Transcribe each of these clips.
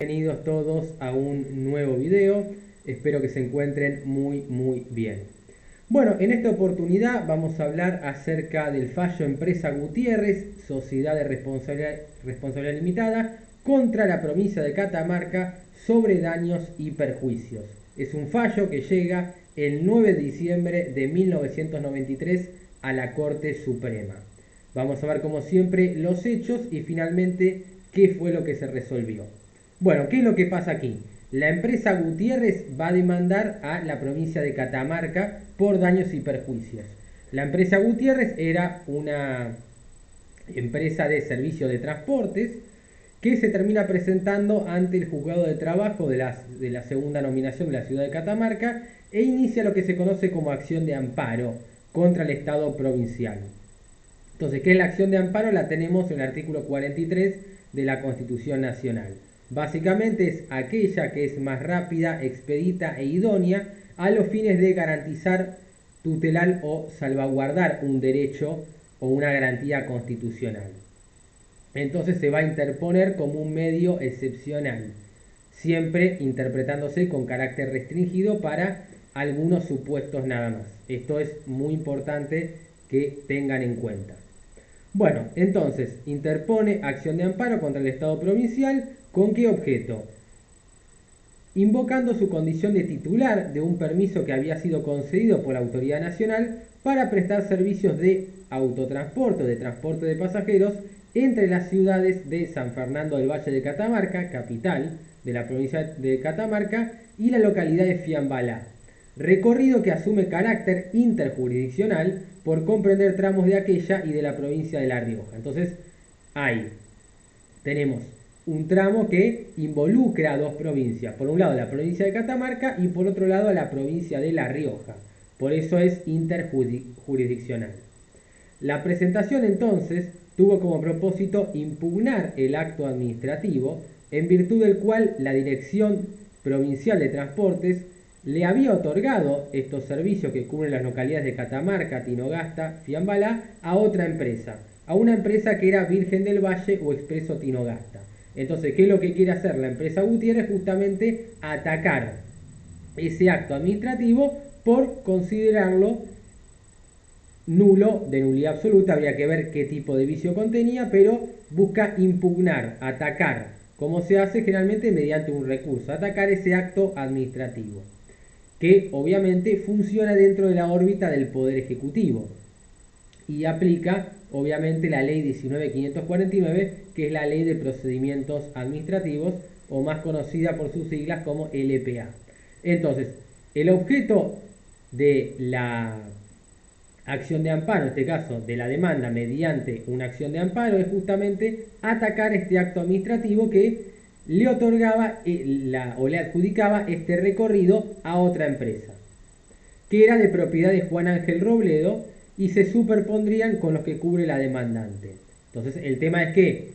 Bienvenidos todos a un nuevo video, espero que se encuentren muy bien. Bueno, en esta oportunidad vamos a hablar acerca del fallo Empresa Gutiérrez, Sociedad de Responsabilidad Limitada, contra la provincia de Catamarca sobre daños y perjuicios. Es un fallo que llega el 9 de diciembre de 1993 a la Corte Suprema. Vamos a ver como siempre los hechos y finalmente qué fue lo que se resolvió. Bueno, ¿qué es lo que pasa aquí? La empresa Gutiérrez va a demandar a la provincia de Catamarca por daños y perjuicios. La empresa Gutiérrez era una empresa de servicio de transportes que se termina presentando ante el juzgado de trabajo de la segunda nominación de la ciudad de Catamarca e inicia lo que se conoce como acción de amparo contra el Estado provincial. Entonces, ¿qué es la acción de amparo? La tenemos en el artículo 43 de la Constitución Nacional. Básicamente es aquella que es más rápida, expedita e idónea a los fines de garantizar, tutelar o salvaguardar un derecho o una garantía constitucional. Entonces se va a interponer como un medio excepcional, siempre interpretándose con carácter restringido para algunos supuestos nada más. Esto es muy importante que tengan en cuenta. Bueno, entonces interpone acción de amparo contra el Estado provincial. ¿Con qué objeto? Invocando su condición de titular de un permiso que había sido concedido por la Autoridad Nacional para prestar servicios de autotransporte o de transporte de pasajeros entre las ciudades de San Fernando del Valle de Catamarca, capital de la provincia de Catamarca, y la localidad de Fiambalá. Recorrido que asume carácter interjurisdiccional por comprender tramos de aquella y de la provincia de La Rioja. Entonces, ahí tenemos un tramo que involucra a dos provincias. Por un lado la provincia de Catamarca y por otro lado la provincia de La Rioja. Por eso es interjurisdiccional. La presentación entonces tuvo como propósito impugnar el acto administrativo en virtud del cual la Dirección Provincial de Transportes le había otorgado estos servicios que cubren las localidades de Catamarca, Tinogasta, Fiambalá a otra empresa, a una empresa que era Virgen del Valle o Expreso Tinogasta. Entonces, ¿qué es lo que quiere hacer la empresa Gutiérrez? Justamente atacar ese acto administrativo por considerarlo nulo, de nulidad absoluta. Habría que ver qué tipo de vicio contenía, pero busca impugnar, atacar, como se hace generalmente mediante un recurso, atacar ese acto administrativo, que obviamente funciona dentro de la órbita del Poder Ejecutivo y aplica obviamente la ley 19.549, que es la ley de procedimientos administrativos, o más conocida por sus siglas como LPA. Entonces, el objeto de la acción de amparo, en este caso de la demanda mediante una acción de amparo, es justamente atacar este acto administrativo que le otorgaba o le adjudicaba este recorrido a otra empresa, que era de propiedad de Juan Ángel Robledo, y se superpondrían con los que cubre la demandante. Entonces el tema es que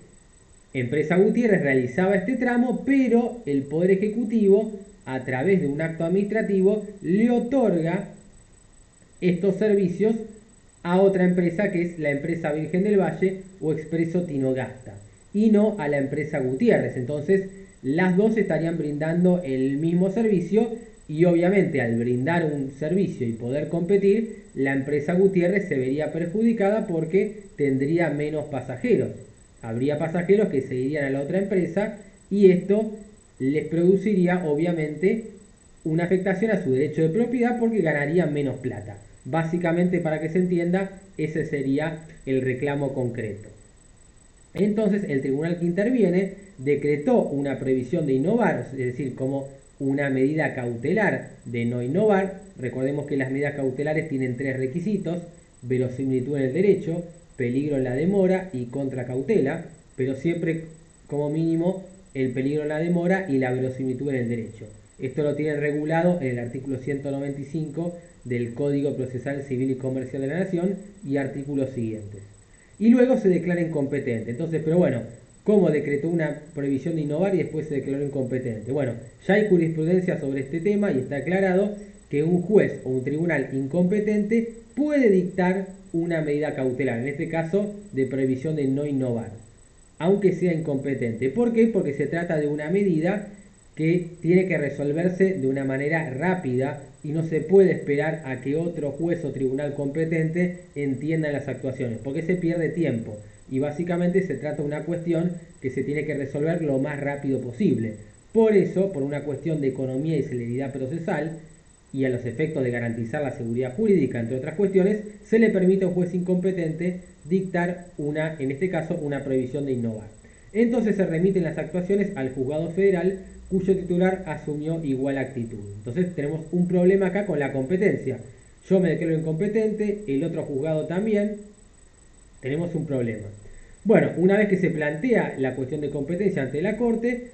Empresa Gutiérrez realizaba este tramo, pero el Poder Ejecutivo, a través de un acto administrativo, le otorga estos servicios a otra empresa, que es la empresa Virgen del Valle o Expreso Tinogasta, y no a la empresa Gutiérrez. Entonces las dos estarían brindando el mismo servicio, y obviamente al brindar un servicio y poder competir, la empresa Gutiérrez se vería perjudicada porque tendría menos pasajeros. Habría pasajeros que se irían a la otra empresa y esto les produciría obviamente una afectación a su derecho de propiedad porque ganarían menos plata. Básicamente, para que se entienda, ese sería el reclamo concreto. Entonces el tribunal que interviene decretó una prohibición de innovar, es decir, como una medida cautelar de no innovar. Recordemos que las medidas cautelares tienen tres requisitos: verosimilitud en el derecho, peligro en la demora y contracautela, pero siempre como mínimo el peligro en la demora y la verosimilitud en el derecho. Esto lo tienen regulado en el artículo 195 del Código Procesal Civil y Comercial de la Nación y artículos siguientes. Y luego se declara incompetente. Entonces, pero bueno, ¿cómo decretó una prohibición de innovar y después se declaró incompetente? Bueno, ya hay jurisprudencia sobre este tema y está aclarado que un juez o un tribunal incompetente puede dictar una medida cautelar, en este caso de prohibición de no innovar. aunque sea incompetente. ¿Por qué? Porque se trata de una medida que tiene que resolverse de una manera rápida y no se puede esperar a que otro juez o tribunal competente entienda las actuaciones, porque se pierde tiempo y básicamente se trata de una cuestión que se tiene que resolver lo más rápido posible. Por eso, por una cuestión de economía y celeridad procesal y a los efectos de garantizar la seguridad jurídica, entre otras cuestiones, se le permite a un juez incompetente dictar en este caso, una prohibición de innovar. Entonces se remiten las actuaciones al juzgado federal cuyo titular asumió igual actitud. Entonces tenemos un problema acá con la competencia. Yo me declaro incompetente, el otro juzgado también. Tenemos un problema. Bueno, una vez que se plantea la cuestión de competencia ante la Corte,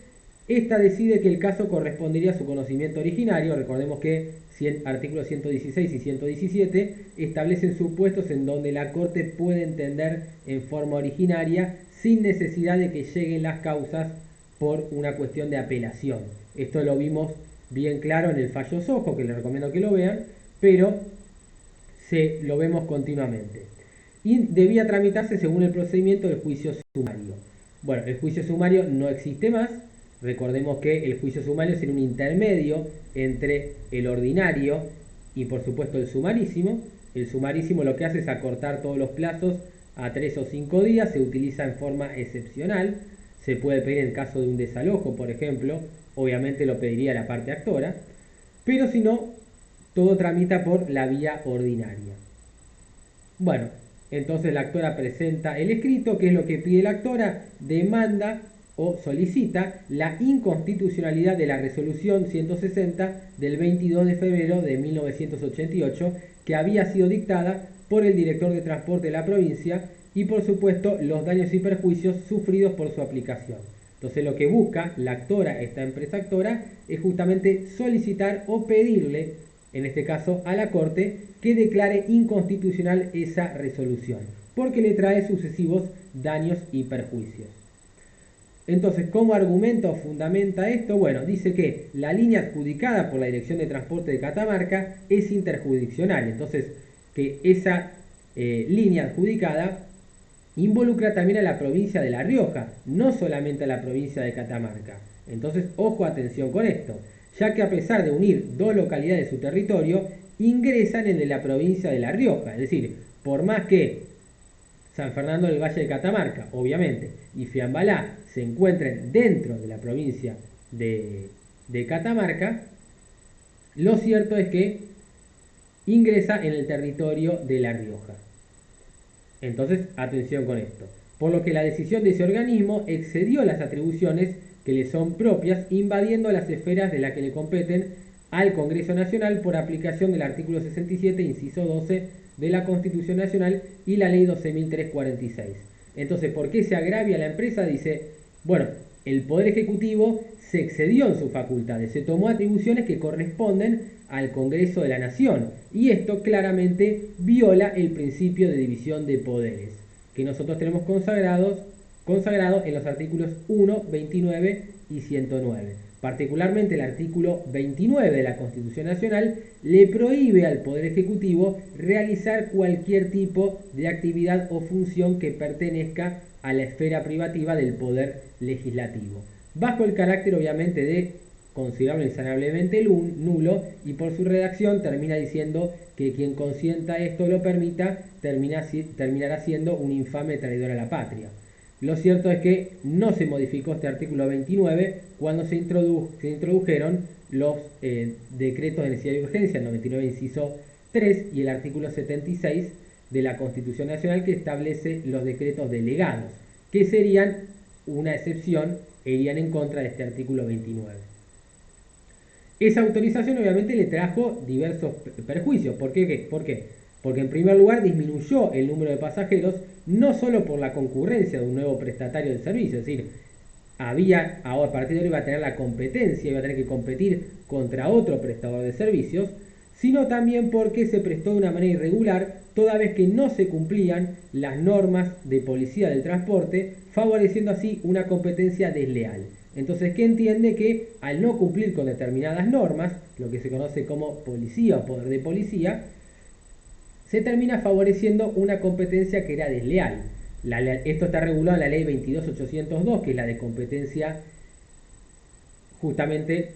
esta decide que el caso correspondería a su conocimiento originario. Recordemos que artículos 116 y 117 establecen supuestos en donde la Corte puede entender en forma originaria sin necesidad de que lleguen las causas por una cuestión de apelación. Esto lo vimos bien claro en el fallo Sojo, que les recomiendo que lo vean, pero lo vemos continuamente. Y debía tramitarse según el procedimiento del juicio sumario. Bueno, el juicio sumario no existe más. Recordemos que el juicio sumario es un intermedio entre el ordinario y por supuesto el sumarísimo. El sumarísimo lo que hace es acortar todos los plazos a 3 o 5 días, se utiliza en forma excepcional, se puede pedir en caso de un desalojo, por ejemplo, obviamente lo pediría la parte actora, pero si no, todo tramita por la vía ordinaria. Bueno, entonces la actora presenta el escrito, que es lo que pide la actora, demanda o solicita la inconstitucionalidad de la resolución 160 del 22 de febrero de 1988, que había sido dictada por el director de transporte de la provincia y por supuesto los daños y perjuicios sufridos por su aplicación. Entonces lo que busca la actora, esta empresa actora, es justamente solicitar o pedirle, en este caso a la Corte, que declare inconstitucional esa resolución, porque le trae sucesivos daños y perjuicios. Entonces, ¿cómo argumenta o fundamenta esto? Bueno, dice que la línea adjudicada por la Dirección de Transporte de Catamarca es interjurisdiccional. Entonces, que esa línea adjudicada involucra también a la provincia de La Rioja, no solamente a la provincia de Catamarca. Entonces, ojo, atención con esto, ya que a pesar de unir dos localidades de su territorio, ingresan en la provincia de La Rioja. Es decir, por más que San Fernando del Valle de Catamarca, obviamente, y Fiambalá se encuentren dentro de la provincia de Catamarca, lo cierto es que ingresa en el territorio de La Rioja. Entonces, atención con esto. Por lo que la decisión de ese organismo excedió las atribuciones que le son propias, invadiendo las esferas de las que le competen al Congreso Nacional por aplicación del artículo 67, inciso 12 de la Constitución Nacional y la Ley 12.346. Entonces, ¿por qué se agravia la empresa? Dice, bueno, el Poder Ejecutivo se excedió en sus facultades, se tomó atribuciones que corresponden al Congreso de la Nación, y esto claramente viola el principio de división de poderes, que nosotros tenemos consagrado en los artículos 1, 29 y 109. Particularmente el artículo 29 de la Constitución Nacional le prohíbe al Poder Ejecutivo realizar cualquier tipo de actividad o función que pertenezca a la esfera privativa del Poder Legislativo, bajo el carácter obviamente de considerable insanablemente nulo, y por su redacción termina diciendo que quien consienta esto o lo permita terminará siendo un infame traidor a la patria. Lo cierto es que no se modificó este artículo 29 cuando se introdujeron los decretos de necesidad y urgencia, el 99 inciso 3 y el artículo 76 de la Constitución Nacional, que establece los decretos delegados, que serían una excepción e irían en contra de este artículo 29. Esa autorización obviamente le trajo diversos perjuicios. ¿Por qué? Porque en primer lugar disminuyó el número de pasajeros, no solo por la concurrencia de un nuevo prestatario de servicio, es decir, ahora a partir de ahora iba a tener la competencia, iba a tener que competir contra otro prestador de servicios, sino también porque se prestó de una manera irregular, toda vez que no se cumplían las normas de policía del transporte, favoreciendo así una competencia desleal. Entonces, ¿qué entiende? Que al no cumplir con determinadas normas, lo que se conoce como policía o poder de policía, se termina favoreciendo una competencia que era desleal. Esto está regulado en la ley 22.802, que es la de competencia, justamente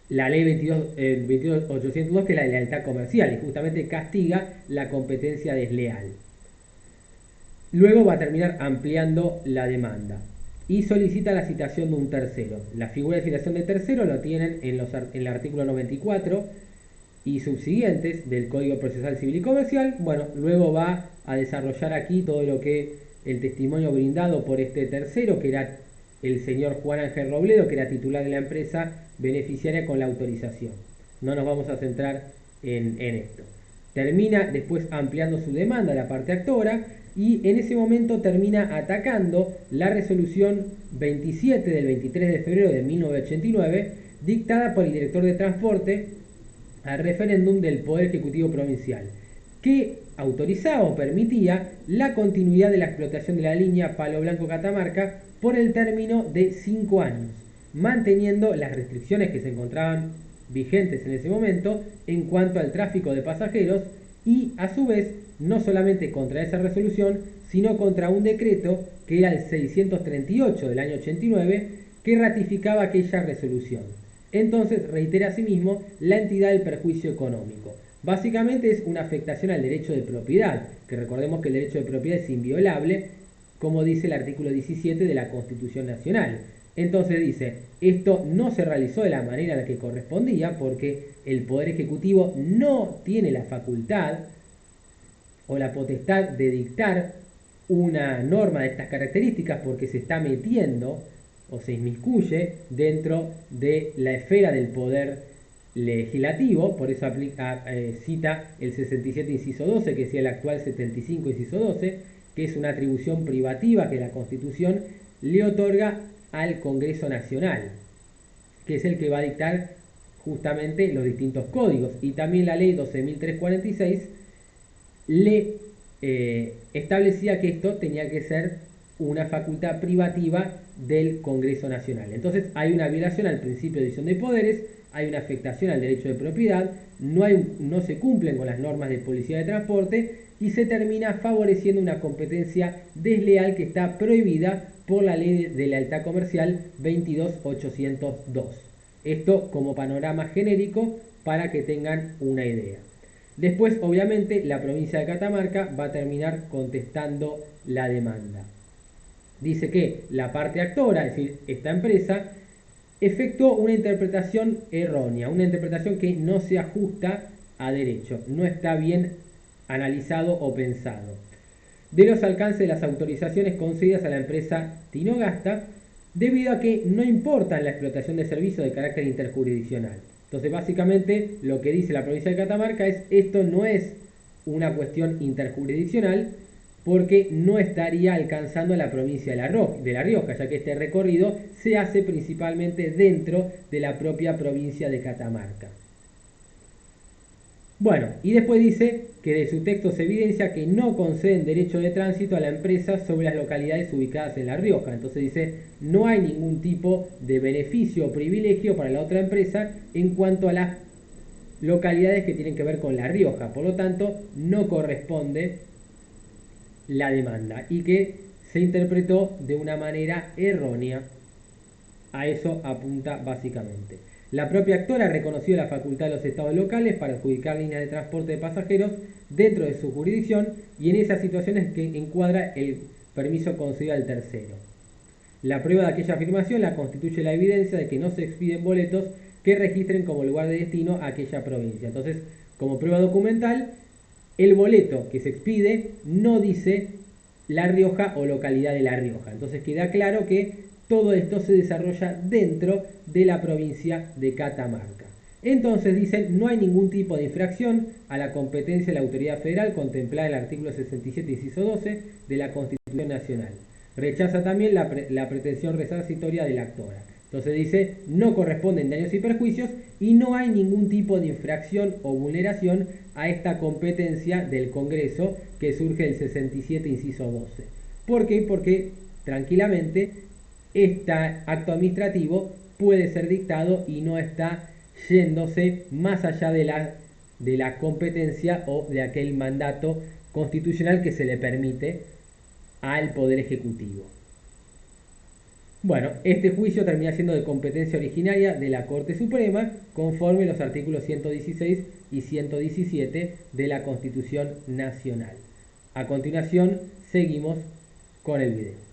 la ley 22.802, que es la de lealtad comercial, y justamente castiga la competencia desleal. Luego va a terminar ampliando la demanda y solicita la citación de un tercero. La figura de citación de tercero lo tienen en el artículo 94 y subsiguientes del Código Procesal Civil y Comercial. Bueno, luego va a desarrollar aquí todo lo que el testimonio brindado por este tercero, que era el señor Juan Ángel Robledo, que era titular de la empresa beneficiaria con la autorización. No nos vamos a centrar en esto. Termina después ampliando su demanda a la parte actora y en ese momento termina atacando la resolución 27 del 23 de febrero de 1989, dictada por el director de transporte al referéndum del Poder Ejecutivo Provincial, que autorizaba o permitía la continuidad de la explotación de la línea Palo Blanco-Catamarca por el término de 5 años, manteniendo las restricciones que se encontraban vigentes en ese momento en cuanto al tráfico de pasajeros y, a su vez, no solamente contra esa resolución, sino contra un decreto que era el 638 del año 89 que ratificaba aquella resolución. Entonces reitera asimismo la entidad del perjuicio económico. Básicamente es una afectación al derecho de propiedad, que recordemos que el derecho de propiedad es inviolable, como dice el artículo 17 de la Constitución Nacional. Entonces dice, esto no se realizó de la manera en la que correspondía porque el Poder Ejecutivo no tiene la facultad o la potestad de dictar una norma de estas características porque se está metiendo o se inmiscuye dentro de la esfera del poder legislativo, por eso cita el 67 inciso 12, que es el actual 75 inciso 12, que es una atribución privativa que la Constitución le otorga al Congreso Nacional, que es el que va a dictar justamente los distintos códigos, y también la ley 12.346 le establecía que esto tenía que ser una facultad privativa del Congreso Nacional. Entonces hay una violación al principio de división de poderes, hay una afectación al derecho de propiedad, no se cumplen con las normas de policía de transporte y se termina favoreciendo una competencia desleal que está prohibida por la ley de lealtad comercial 22.802. Esto como panorama genérico para que tengan una idea. Después, obviamente, la provincia de Catamarca va a terminar contestando la demanda. Dice que la parte actora, es decir, esta empresa, efectuó una interpretación errónea, una interpretación que no se ajusta a derecho, no está bien analizado o pensado, de los alcances de las autorizaciones concedidas a la empresa Tinogasta, debido a que no importan la explotación de servicios de carácter interjurisdiccional. Entonces, básicamente, lo que dice la provincia de Catamarca es esto no es una cuestión interjurisdiccional porque no estaría alcanzando a la provincia de La Rioja, ya que este recorrido se hace principalmente dentro de la propia provincia de Catamarca. Bueno, y después dice que de su texto se evidencia que no conceden derecho de tránsito a la empresa sobre las localidades ubicadas en La Rioja. Entonces dice, no hay ningún tipo de beneficio o privilegio para la otra empresa en cuanto a las localidades que tienen que ver con La Rioja. Por lo tanto, no corresponde la demanda y que se interpretó de una manera errónea. A eso apunta básicamente. La propia actora ha reconocido la facultad de los estados locales para adjudicar líneas de transporte de pasajeros dentro de su jurisdicción y en esas situaciones que encuadra el permiso concedido al tercero. La prueba de aquella afirmación la constituye la evidencia de que no se expiden boletos que registren como lugar de destino a aquella provincia. Entonces, como prueba documental, el boleto que se expide no dice La Rioja o localidad de La Rioja. Entonces queda claro que todo esto se desarrolla dentro de la provincia de Catamarca. Entonces dicen, no hay ningún tipo de infracción a la competencia de la autoridad federal contemplada en el artículo 67, inciso 12 de la Constitución Nacional. Rechaza también la pretensión resarcitoria de la actora. Entonces dice, no corresponden daños y perjuicios y no hay ningún tipo de infracción o vulneración a esta competencia del Congreso que surge del 67, inciso 12. ¿Por qué? Porque tranquilamente este acto administrativo puede ser dictado y no está yéndose más allá de la competencia o de aquel mandato constitucional que se le permite al Poder Ejecutivo. Bueno, este juicio termina siendo de competencia originaria de la Corte Suprema, conforme los artículos 116 y 117 de la Constitución Nacional. A continuación, seguimos con el video.